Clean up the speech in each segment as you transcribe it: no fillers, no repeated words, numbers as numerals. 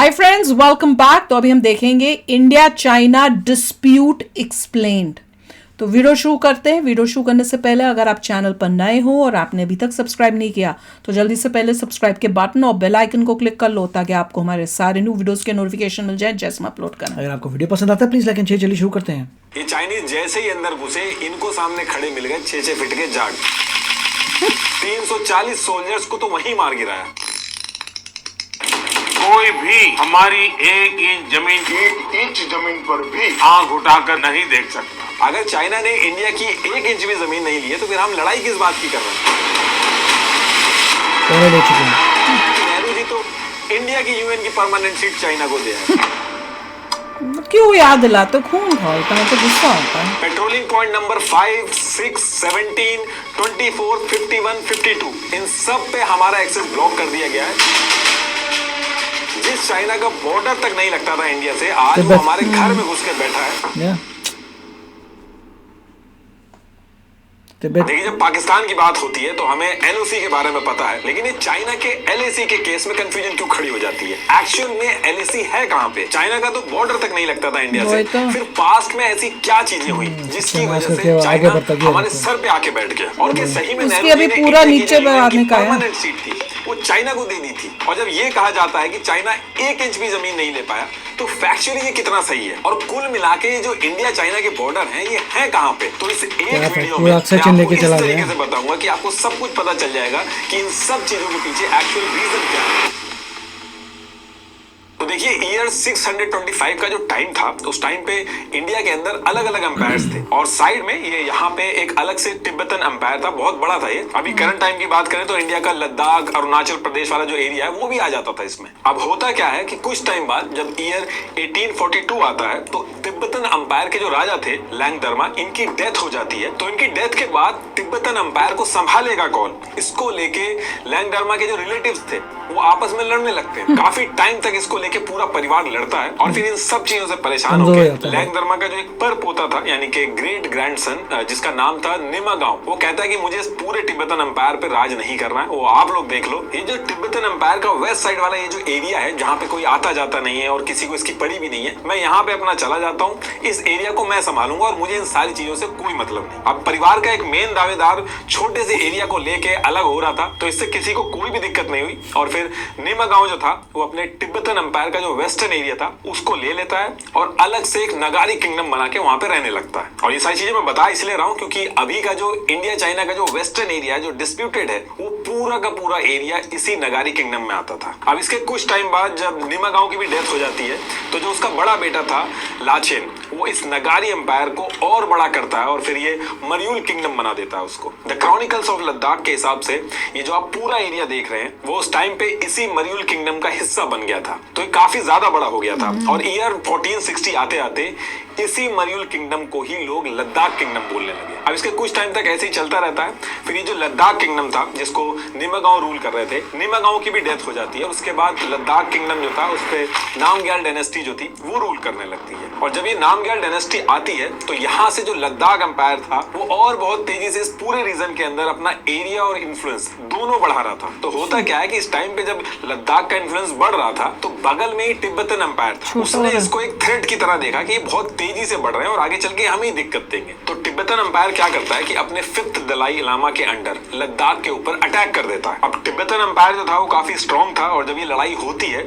Hi friends, welcome back. तो अभी हम देखेंगे इंडिया चाइना डिस्प्यूट एक्सप्लेन्ड। तो वीडियो शुरू करते हैं। वीडियो शुरू करने से पहले अगर आप चैनल पर नए हो और आपने अभी तक सब्सक्राइब नहीं किया तो जल्दी से पहले सब्सक्राइब के बटन और बेल आइकन को क्लिक कर लो ताकि आपको हमारे सारे न्यू वीडियोस के नोटिफिकेशन मिल जाए जैसे हम अपलोड करें। अगर आपको वीडियो पसंद आता है प्लीज लाइक एंड शेयर। चलिए शुरू करते हैं। ये चाइनीज जैसे ही अंदर घुसे इनको सामने खड़े मिल गए 6-6 फीट के जाट। 340 सोल्जर्स को तो वहीं मार गिराया। कोई भी हमारी एक इंच जमीन पर भी आंख उठाकर नहीं देख सकता। अगर चाइना ने इंडिया की 1 इंच भी जमीन नहीं ली है तो फिर हम लड़ाई किस बात की कर रहे हैं? ले चुके हैं। नेहरू जी तो इंडिया की यूएन की परमानेंट सीट चाइना को दिया है। क्यों याद दिलाते हो? खून खौलता है तो गुस्सा होता है। पेट्रोलिंग पॉइंट नंबर 5, 6, 17, 24, 51, 52 इन सब पे हमारा एक्सेस ब्लॉक कर दिया गया है। जिस चाइना का बॉर्डर तक नहीं लगता था इंडिया से, आज वो हमारे घर में घुस के बैठा है। देखिए, जब पाकिस्तान की बात होती है तो हमें एलओसी के बारे में पता है, लेकिन ये चाइना के एलएसी के केस में कंफ्यूजन क्यों खड़ी हो जाती है? एक्चुअल में एलएसी है कहाँ पे? चाइना का तो बॉर्डर तक नहीं लगता था इंडिया से। फिर पास्ट में ऐसी क्या चीजें हुई जिसकी वजह से चाइना हमारे सर पे आके बैठ गया? और क्या सही में उसकी अभी पूरा नीचे बढ़ाने का परमानेंट सीट थी वो चाइना को दे दी थी? और जब ये कहा जाता है कि चाइना 1 इंच भी जमीन नहीं ले पाया तो फैक्चुअली ये कितना सही है? और कुल मिला के जो इंडिया चाइना के बॉर्डर हैं ये है कहाँ पे? तो इस एक वीडियो में इस तरीके से बताऊंगा कि आपको सब कुछ पता चल जाएगा कि इन सब चीजों के पीछे एक्चुअल रीजन क्या है। तो देखिए, ईयर 625 का जो टाइम था उस टाइम पे इंडिया के अंदर अलग अलग अंपायर्स थे और साइड में ये यहाँ पे एक अलग से तिब्बतन अंपायर था, बहुत बड़ा था ये। अभी करंट टाइम की बात करें तो इंडिया का लद्दाख अरुणाचल प्रदेश वाला जो एरिया है वो भी आ जाता था इसमें। अब होता क्या है कि कुछ टाइम बाद जब ईयर 1842 आता है तो तिब्बतन अंपायर के जो राजा थे लैंगदरमा, इनकी डेथ हो जाती है। तो इनकी डेथ के बाद तिब्बतन अंपायर को संभालेगा कौन? इसको लेके लैंगदरमा के जो रिलेटिव्स थे वो आपस में लड़ने लगते हैं। काफी टाइम तक इसको लेके पूरा परिवार लड़ता है और फिर इन सब चीजों से परेशान होकर लैंगदरमा का जो एक पर पोता था यानी कि ग्रेट ग्रैंडसन जिसका नाम था निमागांव, वो कहता है कि मुझे इस पूरे तिब्बतन अंपायर पे राज नहीं करना है। वो आप लोग देख लो, ये जो तिब्बतन अंपायर का वेस्ट साइड वाला ये जो एरिया है जहाँ पे कोई आता जाता नहीं है और किसी को इसकी पड़ी भी नहीं है, मैं यहाँ पे अपना चला जाता हूँ, इस एरिया को मैं संभालूंगा और मुझे इन सारी चीजों से कोई मतलब नहीं। अब परिवार का एक मेन दावेदार छोटे से एरिया को लेके अलग हो रहा था तो इससे किसी को कोई भी दिक्कत नहीं हुई और फिर निमागांव जो था वो अपने तिब्बतन अंपायर का जो वेस्टर्न एरिया था उसको ले लेता है और अलग से एक नगारी किंगडम बना के वहां पे रहने लगता है। और ये सारी चीजें मैं बता इसलिए रहा हूं क्योंकि अभी का जो इंडिया चाइना का जो वेस्टर्न एरिया है जो डिस्प्यूटेड है वो पूरा का पूरा एरिया इसी नगारी किंगडम में आता था। अब इसके कुछ टाइम बाद जब निमागांव की भी डेथ हो जाती है तो जो उसका बड़ा बेटा था लाचेन, वो इस नगारी एम्पायर को और बड़ा करता है और फिर ये मर्यूल किंगडम बना देता है उसको। द क्रॉनिकल्स ऑफ लद्दाख के हिसाब से ये जो आप पूरा एरिया देख रहे हैं वो उस टाइम पे इसी मर्यूल किंगडम का हिस्सा बन गया था। तो ये काफी ज्यादा बड़ा हो गया था और ईयर 1460 आते आते इसी मर्यूल किंगडम को ही लोग लद्दाख किंगडम बोलने लगे। अब इसके कुछ टाइम तक ऐसे ही चलता रहता है। फिर ये जो लद्दाख किंगडम था जिसको निमागांव रूल कर रहे थे, निमागांव की भी डेथ हो जाती है। उसके बाद लद्दाख किंगडम जो था उस पे नामग्याल डायनेस्टी जो थी वो रूल करने लगती है। और जब ये नामग्याल डायनेस्टी आती है तो यहाँ से जो लद्दाख एम्पायर था वो और बहुत तेजी से इस पूरे रीजन के अंदर अपना एरिया और इन्फ्लुएंस दोनों बढ़ा रहा था। तो होता क्या है कि इस टाइम पे जब लद्दाख का इन्फ्लुएंस बढ़ रहा था तो बगल में ही तिब्बतन एम्पायर था, उसने इसको एक थ्रेट की तरह देखा कि ये बहुत तेजी से बढ़ रहे हैं और आगे चल के हमें ही दिक्कत देंगे। तो तिब्बतन एम्पायर क्या करता है कि अपने 5th दलाई लामा के अंडर लद्दाख के ऊपर अटैक कर देता है। अब तिब्बतन एम्पायर जो था वो काफी स्ट्रॉन्ग था और जब ये लड़ाई होती है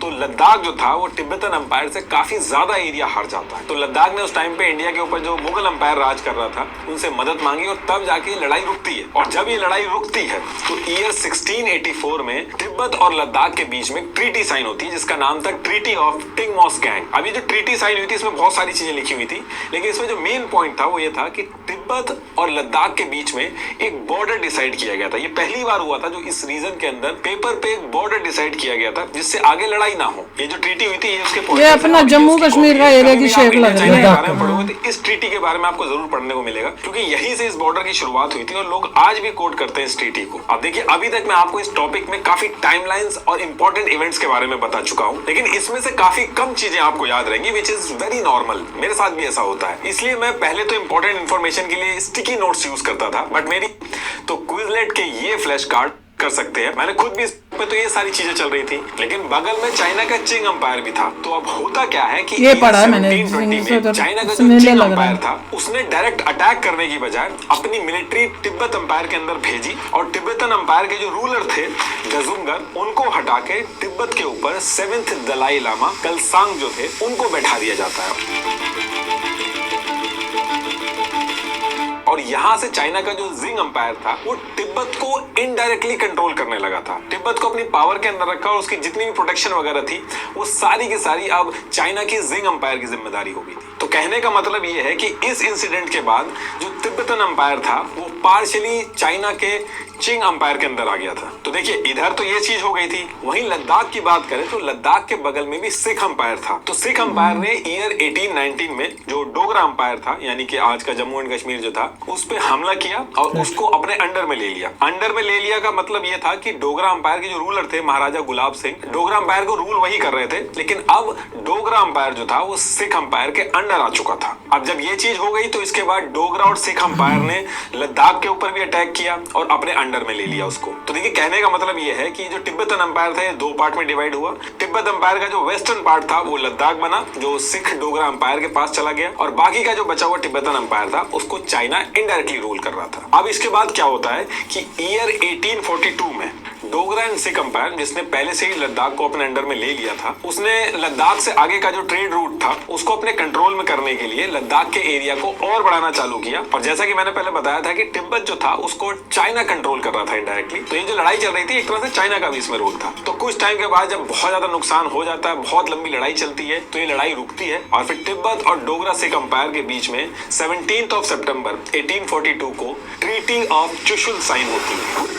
तो लद्दाख जो था वो तिब्बतन एम्पायर से काफी ज्यादा एरिया हार जाता है। तो लद्दाख ने उस टाइम पे इंडिया के ऊपर जो मुगल एम्पायर राज कर रहा था उनसे मदद मांगी और तब जाके लड़ाई रुकती है। और जब ये लड़ाई रुकती है तो ईयर 1684 में तिब्बत और लद्दाख के बीच में ट्रीटी साइन होती है जिसका नाम था ट्रीटी ऑफ टिंगमॉस-गैंग। अभी जो ट्रीटी साइन हुई थी इसमें बहुत सारी चीजें लिखी हुई थी, लेकिन इसमें जो मेन पॉइंट था वो ये था कि तिब्बत और लद्दाख के बीच में एक बॉर्डर डिसाइड किया गया था। ये पहली बार हुआ था जो इस रीजन के अंदर पेपर पे एक बॉर्डर डिसाइड किया गया था जिससे आगे लड़ाई ना हो। ये जो ट्रीटी हुई थी ये उसके ये अपना जम्मू कश्मीर का एरिया की शेप लग रही है। पढ़ोगे तो इस ट्रीटी के बारे में आपको जरूर पढ़ने को मिलेगा क्योंकि यहीं से इस बॉर्डर की शुरुआत हुई थी और लोग आज भी कोट करते हैं इस ट्रीटी को। अब देखिए, अभी तक मैं आपको इस टॉपिक में काफी टाइमलाइंस और इंपॉर्टेंट इवेंट्स के बारे में बता चुका हूं, लेकिन इसमें से काफी कम चीजें आपको याद रहेंगी विच इज वेरी नॉर्मल। मेरे साथ भी ऐसा होता है, इसलिए मैं पहले तो इंपॉर्टेंट इन्फॉर्मेशन के लिए स्टिकी नोट्स यूज करता था, बट मेरी तो क्विजलेट के ये फ्लैश कार्ड कर सकते हैं। मैंने खुद भी इस पे तो ये सारी चीजें चल रही थी, लेकिन बगल में चाइना का चिंग अंपायर भी था। तो अब होता क्या है कि ये पढ़ा है मैंने, 1720 में चाइना का जो सिमिलर चिंग लग रहा है। अंपायर था उसने डायरेक्ट अटैक करने की बजाय अपनी मिलिट्री तिब्बत अंपायर के अंदर भेजी और तिब्बतन अंपायर के जो रूलर थे गजुंगर, उनको हटा के तिब्बत के ऊपर 7th दलाई लामा कलसांग जो थे उनको बैठा दिया जाता है। और यहाँ से चाइना का जो जिंग अंपायर था वो तिब्बत को इनडायरेक्टली कंट्रोल करने लगा था। तिब्बत को अपनी पावर के अंदर रखा और उसकी जितनी भी प्रोटेक्शन वगैरह थी वो सारी की सारी अब चाइना की जिंग अंपायर की जिम्मेदारी हो गई थी। तो कहने का मतलब ये है कि इस इंसिडेंट के बाद जो तिब्बतन अंपायर था वो पार्शियली चाइना के चिंग अंपायर के अंदर आ गया था। तो देखिए इधर तो ये चीज हो गई थी, वहीं लद्दाख की बात करें तो लद्दाख के बगल में भी सिख अंपायर था। तो सिख अंपायर ने ईयर 1819 में जो डोगरा अंपायर था यानी कि आज का जम्मू एंड कश्मीर जो था उस पे हमला किया और उसको अपने अंडर में ले लिया। अंडर में ले लिया का मतलब ये था कि डोगरा अंपायर के जो रूलर थे महाराजा गुलाब सिंह, डोगरा अंपायर को रूल वही कर रहे थे, लेकिन अब डोगरा अंपायर जो था वो सिख अंपायर के अंडर आ चुका था। अब जब ये चीज हो गई तो इसके बाद डोगरा और सिख अंपायर ने लद्दाख के ऊपर भी अटैक किया और अपने अंडर में ले लिया उसको। तो देखिए कहने का मतलब ये है कि जो तिब्बतन अंपायर था ये दो पार्ट में डिवाइड हुआ। तिब्बत अंपायर का जो वेस्टर्न पार्ट था वो लद्दाख बना जो सिख डोगरा अंपायर के पास चला गया और बाकी का जो बचा हुआ तिब्बतन अंपायर था उसको चाइना इनडायरेक्टली रूल कर रहा था। अब इसके बाद क्या होता है कि ईयर 1842 में डोगरा एंड सिख अंपायर जिसने पहले से ही लद्दाख को अपने अंडर में ले लिया था उसने लद्दाख से आगे का जो ट्रेड रूट था उसको अपने कंट्रोल में करने के लिए लद्दाख के एरिया को और बढ़ाना चालू किया। और जैसा कि मैंने पहले बताया था कि तिब्बत जो था उसको चाइना कंट्रोल कर रहा था इनडायरेक्टली। तो ये जो लड़ाई चल रही थी एक तरह से चाइना का भी इसमें रोल था। तो कुछ टाइम के बाद जब बहुत ज्यादा नुकसान हो जाता है, बहुत लंबी लड़ाई चलती है, तो ये लड़ाई रुकती है और फिर तिब्बत और डोगरा सिख अंपायर के बीच में 17 सितंबर 1842 को ट्रीटी ऑफ चुशुल साइन होती है।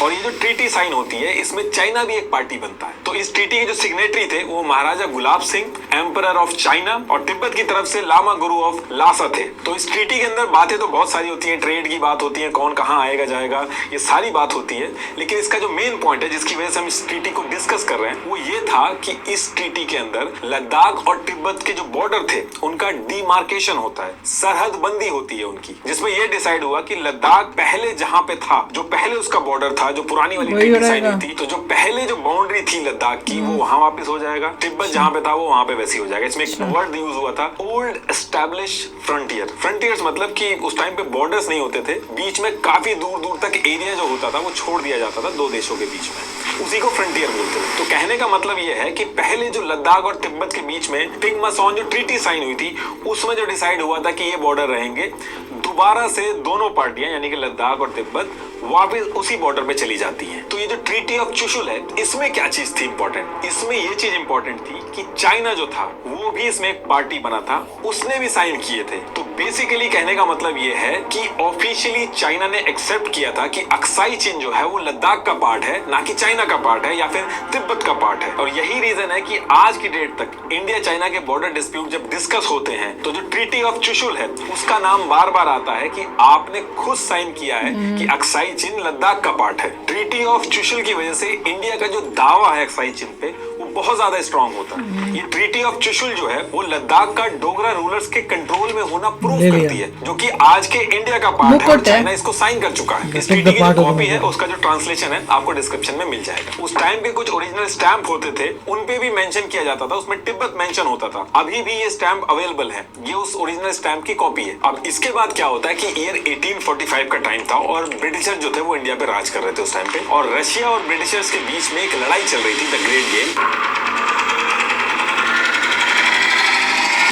और ये जो ट्रीटी साइन होती है इसमें चाइना भी एक पार्टी बनता है। तो इस ट्रीटी के जो सिग्नेटरी थे वो महाराजा Gulab Singh emperor of China और तिब्बत की तरफ से लामा गुरु ऑफ लासा थे। तो इस ट्रीटी के अंदर बातें तो बहुत सारी होती हैं, ट्रेड की बात होती है, कौन कहाँ आएगा जाएगा, ये सारी बात होती है। लेकिन इसका जो मेन पॉइंट है जिसकी वजह से हम इस ट्रीटी को डिस्कस कर रहे हैं वो ये था कि इस ट्रीटी के अंदर लद्दाख और तिब्बत के जो बॉर्डर थे उनका डिमार्केशन होता है, सरहद बंदी होती है उनकी, जिसमें यह डिसाइड हुआ कि लद्दाख पहले जहां पे था, जो पहले उसका बॉर्डर था, जो पुरानी वाली ट्रीटी साइन हुई थी, तो जो पहले जो बाउंड्री थी लद्दाख की वो वहां वापस हो जाएगा, तिब्बत जहां पे था वो वहां पे वैसी हो जाएगा। इसमें एक वर्ड यूज हुआ था ओल्ड एस्टैब्लिश फ्रंटियर। फ्रंटियर्स मतलब कि उस टाइम पे बॉर्डर्स नहीं होते थे, बीच में काफी दूर दूर तक एरिया जो होता था वो छोड़ दिया जाता था दो देशों के बीच में, उसी को फ्रंटियर बोलते थे। तो कहने का मतलब ये है कि पहले जो लद्दाख और तिब्बत के बीच में टिंगमासोन जो ट्रीटी साइन हुई थी उसमें जो डिसाइड हुआ था कि ये बॉर्डर रहेंगे, दोबारा से दोनों पार्टियां यानी कि लद्दाख और तिब्बत वापस उसी बॉर्डर पे चली जाती हैं। तो ये जो ट्रीटी ऑफ चुशुल है इसमें क्या चीज थी इंपॉर्टेंट, इसमें ये चीज इंपॉर्टेंट थी कि चाइना जो था वो भी इसमें एक पार्टी बना था, उसने भी साइन किए थे। तो बेसिकली कहने का मतलब ये है कि ऑफिशियली चाइना ने एक्सेप्ट किया था कि अक्साई चीन जो है वो लद्दाख का पार्ट है, ना कि चाइना का पार्ट है या फिर तिब्बत का पार्ट है। और यही रीजन है कि आज की डेट तक इंडिया चाइना के बॉर्डर डिस्प्यूट जब डिस्कस होते हैं तो जो ट्रीटी ऑफ चुशुल है उसका नाम बार बार आता है कि आपने खुद साइन किया है कि अक्साई चीन लद्दाख का पार्ट है। ट्रीटी ऑफ चुशुल की वजह से इंडिया का जो दावा है अक्साई चीन पे वो बहुत ज्यादा स्ट्रांग होता है। ये ट्रीटी ऑफ चुशुल जो है वो लद्दाख का डोगरा रूलर्स के कंट्रोल में होना प्रूव करती है, जो कि आज के इंडिया का पार्ट है और चाइना इसको साइन कर चुका है। इस ट्रीटी की जो कॉपी है उसका जो ट्रांसलेशन है आपको डिस्क्रिप्शन में मिल जाएगा। उस टाइम पे कुछ ओरिजिनल स्टैम्प होते थे, उन पे भी मेंशन किया जाता था, उसमें तिब्बत मेंशन होता था। अभी भी ये स्टैम्प अवेलेबल है, ये उस ओरिजिनल स्टैम्प की कॉपी है। अब इसके बाद क्या होता है कि ईयर 1845 का टाइम था और ब्रिटिशर जो थे वो इंडिया पे राज कर रहे थे उस टाइम पे, और रशिया और ब्रिटिशर्स के बीच में एक लड़ाई चल रही थी, द ग्रेट गेम।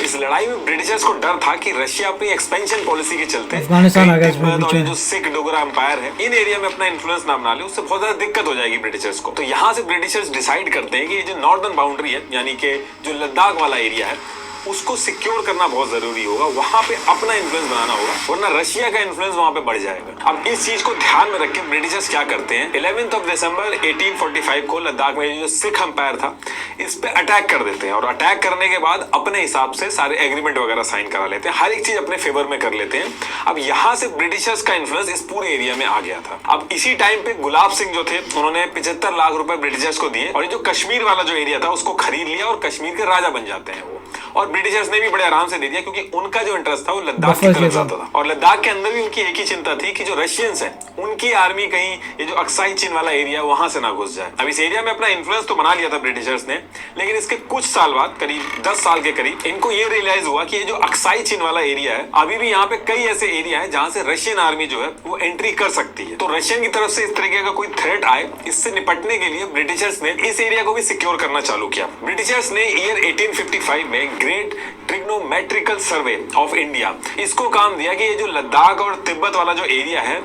इस लड़ाई में ब्रिटिशर्स को डर था कि रशिया अपनी एक्सपेंशन पॉलिसी के चलते अफगानिस्तान आ गया और जो सिख डोगरा एम्पायर है इन एरिया में अपना इन्फ्लुएंस ना बना ले, उससे बहुत ज्यादा दिक्कत हो जाएगी ब्रिटिशर्स को। तो यहाँ से ब्रिटिशर्स डिसाइड करते हैं कि ये जो नॉर्दर्न बाउंड्री है यानी कि जो लद्दाख वाला एरिया है उसको सिक्योर करना बहुत जरूरी होगा, वहां पे अपना इन्फ्लुएंस बनाना होगा, वरना रशिया का इन्फ्लुएंस वहां पे बढ़ जाएगा। अब इस चीज को ध्यान में रख के ब्रिटिशर्स क्या करते हैं, 11 दिसंबर 1845 को लद्दाख में जो सिख अंपायर था इस पे अटैक कर देते हैं और अटैक करने के बाद अपने हिसाब से सारे एग्रीमेंट वगैरह साइन करा लेते हैं, हर एक चीज अपने फेवर में कर लेते हैं। अब यहाँ से ब्रिटिशर्स का इन्फ्लुएंस इस पूरे एरिया में आ गया था। अब इसी टाइम पे गुलाब सिंह जो थे उन्होंने 75 लाख रुपए ब्रिटिशर्स को दिए और ये जो कश्मीर वाला जो एरिया था उसको खरीद लिया और कश्मीर के राजा बन जाते हैं वो। और ब्रिटिशर्स ने भी बड़े आराम से दे दिया, क्योंकि उनका जो इंटरेस्ट था वो लद्दाख की बफर तरफ के जाता था। और लद्दाख के अंदर भी उनकी एक ही चिंता थी कि जो रशियंस हैं उनकी आर्मी कहीं ये जो अक्साई चीन वाला एरिया वहां से ना घुस जाए। अब इस एरिया में अपना इन्फ्लुएंस तो बना लिया था ब्रिटिशर्स ने, लेकिन इसके कुछ साल बाद, करीब 10 साल के करीब, इनको ये रियलाइज हुआ कि ये जो अक्साई चीन वाला एरिया है, अभी भी यहाँ पे कई ऐसे एरिया है जहां से रशियन आर्मी जो है वो एंट्री कर सकती है। तो रशियन की तरफ से इस तरीके का कोई थ्रेट आए, इससे निपटने के लिए ब्रिटिशर्स ने इस एरिया को भी सिक्योर करना चालू किया। ब्रिटिशर्स ने ईयर 1855 में great trigonometrical survey of India, इसको काम दिया कि ये जो लद्दाख और तिब्बत वाला जो एरिया है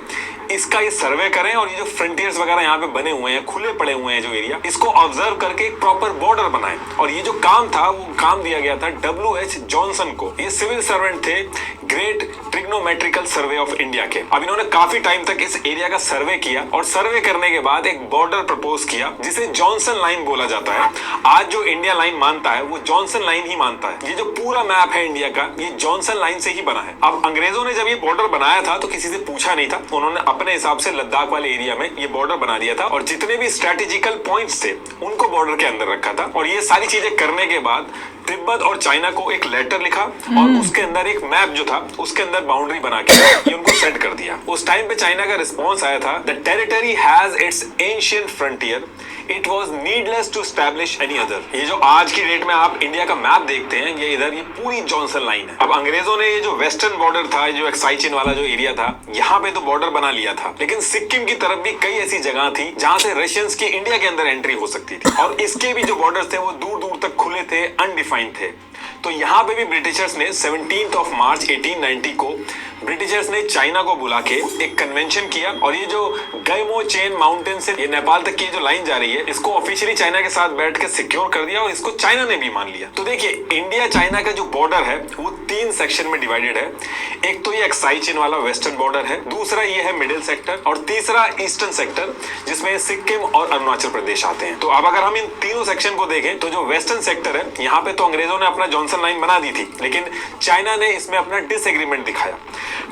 इसका ये सर्वे करें, और ये जो फ्रंटियर्स वगैरह यहाँ पे बने हुए हैं, खुले पड़े हुए हैं जो एरिया, इसको ऑब्जर्व करके एक प्रॉपर बॉर्डर बनाएं। और ये जो काम था वो काम दिया गया था W.H. जॉनसन को। ये सिविल सर्वेंट थे great trigonometrical survey of India के। अब इन्होंने काफी टाइम तक इस एरिया का सर्वे किया, और सर्वे करने के बाद एक बॉर्डर प्रपोज किया जिसे जॉनसन लाइन बोला जाता है। आज जो इंडिया लाइन मानता है वो जॉनसन लाइन ही मानता है। ये जो पूरा मैप है इंडिया का, ये जॉनसन लाइन से ही बना है। अब अंग्रेजों ने जब ये बॉर्डर बनाया था तो किसी से पूछा नहीं था, उन्होंने अपने हिसाब से लद्दाख वाले एरिया में ये बॉर्डर बना दिया था, और जितने भी स्ट्रेटेजिकल पॉइंट्स थे उनको बॉर्डर के अंदर रखा था। और ये सारी चीजें करने के बाद तिब्बत और चाइना को एक लेटर लिखा, और उसके अंदर एक मैप जो था उसके अंदर बाउंड्री बना के ये उनको सेट कर दिया। उस टाइम पे चाइना का रिस्पॉन्स आया था, the territory has its ancient frontier, it was needless to establish any other. ये जो आज की डेट में आप इंडिया का मैप देखते हैं, ये इधर ये पूरी जॉनसन लाइन है। अब अंग्रेजों ने ये जो वेस्टर्न बॉर्डर था, जो अक्साई चीन वाला जो एरिया था, यहाँ पे तो बॉर्डर बना लिया था, लेकिन सिक्किम की तरफ भी कई ऐसी जगह थी जहां से रशियंस की इंडिया के अंदर एंट्री हो सकती थी, और इसके भी जो बॉर्डर्स थे वो दूर दूर तक खुले थे, अनडिफाइंड थे। तो यहाँ पे भी ब्रिटिशर्स ने 17 मार्च 1890 को ब्रिटिशर्स ने चाइना को बुला के एक कन्वेंशन किया, और ये जो गैमो चेन माउंटेन से ये नेपाल तक की जो लाइन जा रही है, इसको ऑफिशियली चाइना के साथ बैठ के सिक्योर कर दिया, और इसको चाइना ने भी मान लिया। तो देखिए, इंडिया चाइना का जो बॉर्डर है वो 3 सेक्शन में डिवाइडेड है। एक तो ये अक्साई चीन वाला वेस्टर्न बॉर्डर है, दूसरा ये है मिडिल सेक्टर, और तीसरा ईस्टर्न सेक्टर जिसमें सिक्किम और अरुणाचल प्रदेश आते हैं। तो अब अगर हम इन तीनों सेक्शन को देखें तो जो वेस्टर्न सेक्टर है, यहाँ पे तो अंग्रेजों ने अपना जॉनसन लाइन बना दी थी, लेकिन चाइना ने इसमें अपना डिसएग्रीमेंट दिखाया।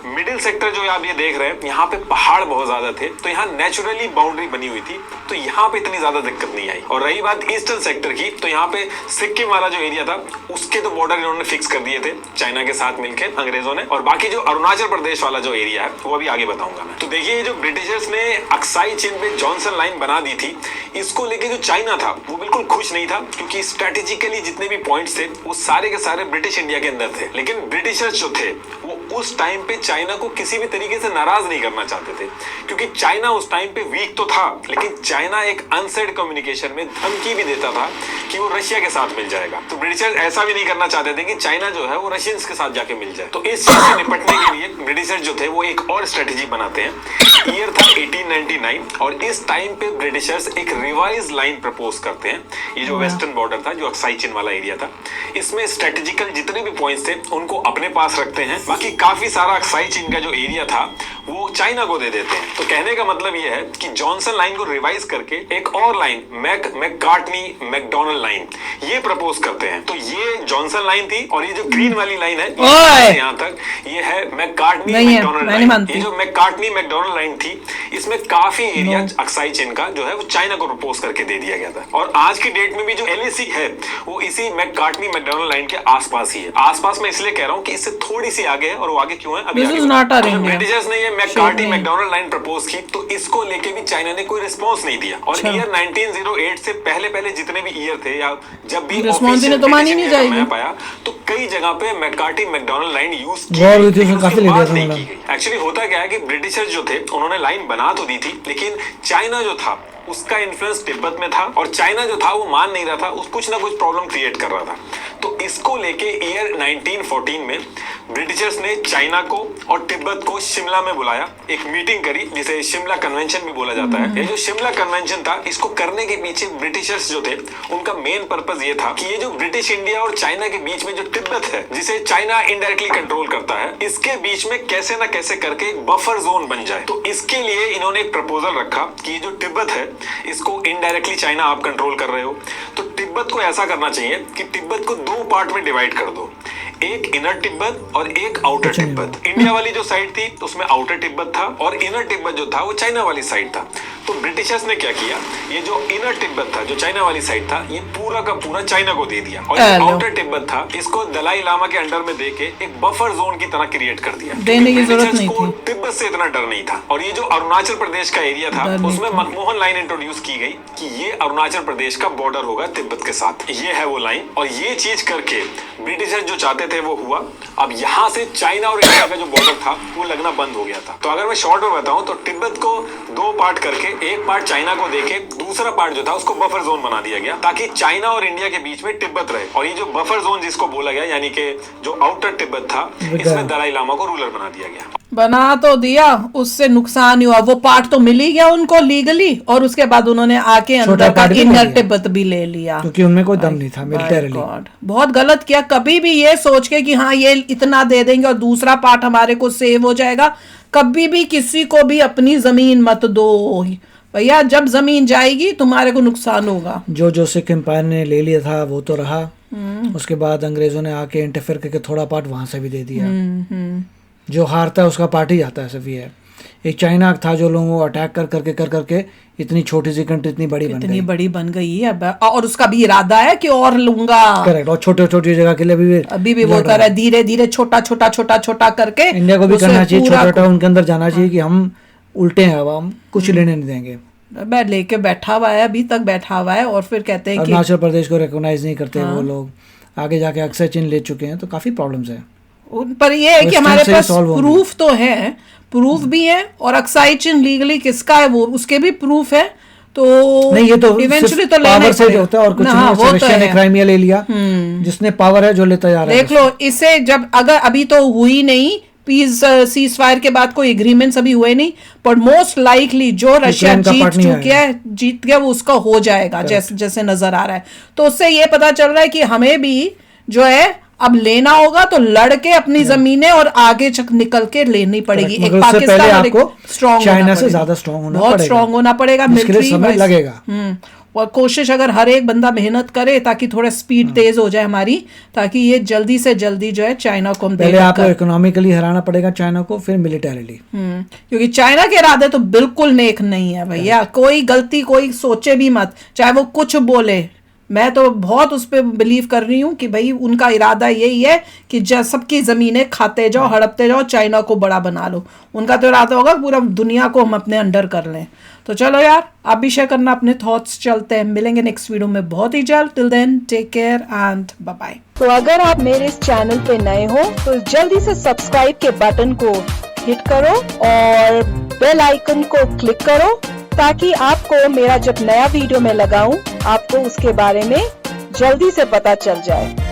मिडिल सेक्टर जो आप ये देख रहे हैं, यहाँ पे पहाड़ बहुत ज्यादा थे, तो यहाँ नेचुरली बाउंड्री बनी हुई थी, तो यहाँ पे इतनी ज्यादा दिक्कत नहीं आई। और रही बात ईस्टर्न सेक्टर की, तो यहाँ पे सिक्किम वाला जो एरिया था उसके तो बॉर्डर इन्होंने फिक्स कर दिए थे चाइना के साथ मिलकर अंग्रेजों ने, और बाकी जो अरुणाचल प्रदेश वाला जो एरिया है वो अभी आगे बताऊंगा मैं। तो देखिए, जो ब्रिटिशर्स ने अक्साई चीन पे जॉनसन लाइन बना दी थी, इसको लेके जो चाइना था वो बिल्कुल खुश नहीं था, क्योंकि स्ट्रेटेजिकली जितने भी पॉइंट्स थे वो सारे के सारे ब्रिटिश इंडिया के अंदर थे। लेकिन ब्रिटिशर्स जो थे वो उस टाइम पे चाइना को किसी भी तरीके से नाराज नहीं करना चाहते थे, क्योंकि चाइना उस टाइम पे वीक तो था, लेकिन चाइना एक अनसेड कम्युनिकेशन में धमकी भी देता था कि वो रशिया के साथ मिल जाएगा। तो ब्रिटिशर्स ऐसा भी नहीं करना चाहते थे कि चाइना जो है वो रशियंस के साथ जाके मिल जाए। तो इस चीज से निपटने के लिए ब्रिटिशर्स जो थे वो एक और स्ट्रेटेजी बनाते हैं। ईयर था 1899, और इस टाइम पे ब्रिटिशर्स एक रिवाइज लाइन प्रपोज करते हैं। ये जो वेस्टर्न बॉर्डर था, जो अक्साई चीन वाला एरिया था, इसमें स्ट्रेटेजिकल जितने भी पॉइंट्स थे उनको अपने पास रखते हैं, बाकी काफी सारा अक्साई चीन का जो एरिया था वो चाइना को दे देते हैं। तो कहने का मतलब ये है कि जॉनसन लाइन को रिवाइज करके एक और लाइन मैककार्टनी मैकडॉनल्ड लाइन ये प्रपोज करते हैं। तो ये जॉनसन लाइन थी, और ये जो ग्रीन वाली लाइन है यहाँ तक, ये है मैककार्टनी मैकडॉनल्ड लाइन। ये जो मैककार्टनी मैकडॉनल्ड लाइन थी, इसमें काफी एरिया अक्साई चीन का जो है वो चाइना को प्रपोज करके दे दिया गया था। और आज की डेट में भी जो LAC है वो इसी मैककार्टनी मैकडॉनल्ड लाइन के आसपास ही है। आसपास मैं इसलिए कह रहा हूँ कि इससे थोड़ी सी आगे है, और वो आगे क्यों है अभी ब्रिटिशर्स ने ये मैककार्टनी मैकडॉनल्ड लाइन प्रपोज की, तो इसको लेके भी चाइना ने कोई रिस्पॉन्स नहीं दिया। और ईयर 1908 से पहले जितने भी ईयर थे, या जब भी ऑफिशियल तो मानी नहीं जाएगी पाया, तो कई जगह पे मैककार्टनी मैकडॉनल्ड लाइन यूज की। एक्चुअली होता क्या है कि ब्रिटिशर्स जो थे उन्होंने लाइन बना तो दी थी, लेकिन चाइना जो था उसका इन्फ्लुएंस तिब्बत में था, और चाइना जो था वो मान नहीं रहा था, उस कुछ ना कुछ प्रॉब्लम क्रिएट कर रहा था। तो इसको लेके ईयर 1914 में ब्रिटिशर्स ने चाइना को और तिब्बत को शिमला में बुलाया, एक मीटिंग करी जिसे शिमला कन्वेंशन भी बोला जाता है। ये जो शिमला कन्वेंशन था, इसको करने के पीछे ब्रिटिशर्स जो थे उनका मेन पर्पस ये था कि ये जो ब्रिटिश इंडिया और चाइना के बीच में जो तिब्बत है, जिसे चाइना इनडायरेक्टली कंट्रोल करता है, इसके बीच में कैसे ना कैसे करके एक बफर जोन बन जाए। तो इसके लिए इन्होंने एक प्रपोजल रखा कि ये जो तिब्बत है इसको इनडायरेक्टली चाइना आप कंट्रोल कर रहे हो, तो तिब्बत को ऐसा करना चाहिए कि तिब्बत को 2 पार्ट में डिवाइड कर दो, एक इनर तिब्बत और एक आउटर तिब्बत। इंडिया वाली जो साइड थी उसमें आउटर तिब्बत था, और इनर तिब्बत जो था वो चाइना वाली साइड था। तो ब्रिटिशर्स ने क्या किया, ये जो इनर तिब्बत था, जो चाइना वाली साइड था, ये पूरा का पूरा चाइना को दे दिया, और जो आउटर तिब्बत था इसको दलाई लामा के अंडर में देके एक बफर जोन की तरह क्रिएट कर दिया। देने की जरूरत नहीं थी। तिब्बत से इतना डर नहीं था। और ये जो अरुणाचल प्रदेश का एरिया था उसमें मनमोहन लाइन इंट्रोड्यूस की गई कि ये अरुणाचल प्रदेश का बॉर्डर होगा तिब्बत के साथ, ये है वो लाइन। और ये चीज करके ब्रिटिशर्स जो चाहते थे वो हुआ। अब यहाँ से चाइना और इंडिया का जो बॉर्डर था वो लगना बंद हो गया था। तो अगर मैं शॉर्ट में बताऊं तो तिब्बत को दो पार्ट करके एक पार्ट चाइना को देके दूसरा पार्ट जो था उसको बफर जोन बना दिया गया, ताकि चाइना और इंडिया के बीच में तिब्बत रहे। और ये जो बफर जोन जिसको बोला गया, यानी कि जो आउटर तिब्बत था, इसमें दलाई लामा को रूलर बना दिया गया। बना तो दिया, उससे नुकसान ही हुआ। वो पार्ट तो मिल ही गया उनको लीगली, और उसके बाद उन्होंने आके अंदर का इनर तिब्बत भी ले लिया, क्योंकि उनमें कोई दम नहीं था मिलिटरीली। बहुत गलत किया। कभी भी ये सोच के कि हाँ ये इतना दे देंगे और दूसरा पार्ट हमारे को सेव हो जाएगा, कभी भी किसी को भी अपनी जमीन मत दो भैया। जब जमीन जाएगी तुम्हारे को नुकसान होगा। जो सिख एम्पायर ने ले लिया था वो तो रहा, उसके बाद अंग्रेजों ने आके इंटरफेयर करके थोड़ा पार्ट वहां से भी दे दिया। जो हारता है उसका पार्ट ही जाता है, सिर्फ ये है। एक चाइना था जो लोगों को अटैक कर करके इतनी छोटी सी कंट्री इतनी बड़ी बन गई है अब, और उसका भी इरादा है कि और लूंगा। करेक्ट। और छोटी जगह के लिए अभी भी वो कर रहा है, धीरे धीरे छोटा करके। इंडिया को भी करना चाहिए, छोटा उनके अंदर जाना चाहिए कि हम उल्टे हैं, अब हम कुछ लेने नहीं देंगे। लेके बैठा हुआ है, अभी तक बैठा हुआ है, और फिर कहते हैं कि अरुणाचल प्रदेश को रिकॉग्नाइज नहीं करते वो लोग, आगे जाके अक्सर चीन ले चुके हैं, तो काफी प्रॉब्लम्स है। पर ये है कि हमारे पास प्रूफ तो है, प्रूफ भी है, और अक्साई चिन लीगली किसका है वो उसके भी प्रूफ है। तो नहीं, ये तो इवेंचुअली तो पावर से जो होता है, और कुछ नहीं। रशिया ने क्राइमिया ले लिया, जिसने पावर है जो लेता जा रहा है। देख लो इसे, जब अगर अभी तो हुई नहीं पीस सीज फायर के बाद कोई एग्रीमेंट्स अभी हुए नहीं, पर मोस्ट लाइकली जो रशिया जीत गया वो उसका हो जाएगा, जैसे नजर आ रहा है। तो उससे ये पता चल रहा है कि हमें भी जो है अब लेना होगा तो लड़के अपनी जमीनें और आगे निकल के लेनी पड़ेगी। एक पाकिस्तान को स्ट्रॉन्ग, चाइना से ज्यादा स्ट्रॉन्ग होना, बहुत स्ट्रॉन्ग होना पड़ेगा। मिलिट्री समय लगेगा। और कोशिश अगर हर एक बंदा मेहनत करे ताकि थोड़ा स्पीड तेज हो जाए हमारी, ताकि ये जल्दी से जल्दी जो है चाइना को हम पहले आपको इकोनॉमिकली हराना पड़ेगा चाइना को, फिर मिलिटरीली। क्योंकि चाइना के इरादे तो बिल्कुल नेक नहीं है भैया। कोई गलती कोई सोचे भी मत, चाहे वो कुछ बोले। मैं तो बहुत उस पर बिलीव कर रही हूँ कि भाई उनका इरादा यही है कि सबकी जमीनें खाते जाओ, हड़पते जाओ, चाइना को बड़ा बना लो। उनका तो इरादा होगा पूरा दुनिया को हम अपने अंडर कर लें। तो चलो यार, आप भी शेयर करना अपने थॉट्स। चलते हैं, मिलेंगे नेक्स्ट वीडियो में बहुत ही जल्द। Till then take care and bye bye. तो अगर आप मेरे इस चैनल पे नए हो तो जल्दी से सब्सक्राइब के बटन को हिट करो और बेल आइकन को क्लिक करो, ताकि आपको मेरा जब नया वीडियो मैं लगाऊं आपको उसके बारे में जल्दी से पता चल जाए।